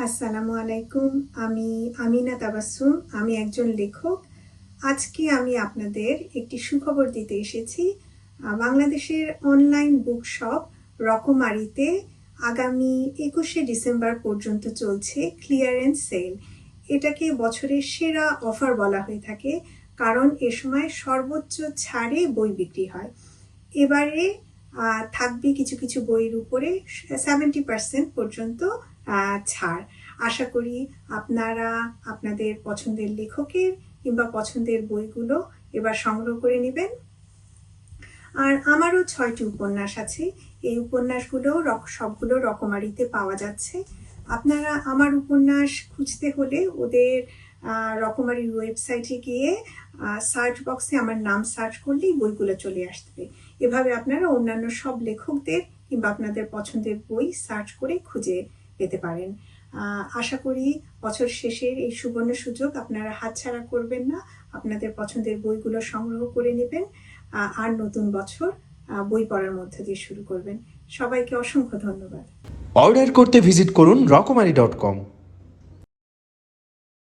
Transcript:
আসসালামু আলাইকুম। আমি আমিনা তাবাসসুম। আমি একজন লেখক। আজকে আমি আপনাদের একটি সুখবর দিতে এসেছি। বাংলাদেশের অনলাইন বুক শপ রকমারিতে আগামী 21শে ডিসেম্বর পর্যন্ত চলছে ক্লিয়ারেন্স সেল। এটাকে বছরের সেরা অফার বলা হয়ে থাকে, কারণ এ সময় সর্বোচ্চ ছাড়ে বই বিক্রি হয়। এবারে থাকবে কিছু কিছু বইয়ের উপরে 70% পর্যন্ত ছাড়। আশা করি আপনারা আপনাদের পছন্দের লেখকের কিংবা পছন্দের বইগুলো এবার সংগ্রহ করে নেবেন। আর আমারও 6টি উপন্যাস আছে। এই উপন্যাসগুলো সবগুলো রকমারিতে পাওয়া যাচ্ছে। আপনারা আমার উপন্যাস খুঁজতে হলে ওদের রকমারির ওয়েবসাইটে গিয়ে সার্চ বক্সে আমার নাম সার্চ করলেই বইগুলো চলে আসবে। এভাবে আপনারা অন্যান্য সব লেখকদের কিংবা আপনাদের পছন্দের বই সার্চ করে খুঁজে পেতে পারেন। আশা করি বছর শেষের এই সুবর্ণ সুযোগ আপনারা হাতছাড়া করবেন না। আপনাদের পছন্দের বইগুলো সংগ্রহ করে নেবেন আর নতুন বছর বই পড়ার মধ্যে দিয়ে শুরু করবেন। সবাইকে অসংখ্য ধন্যবাদ। অর্ডার করতে ভিজিট করুন রকমারি.com।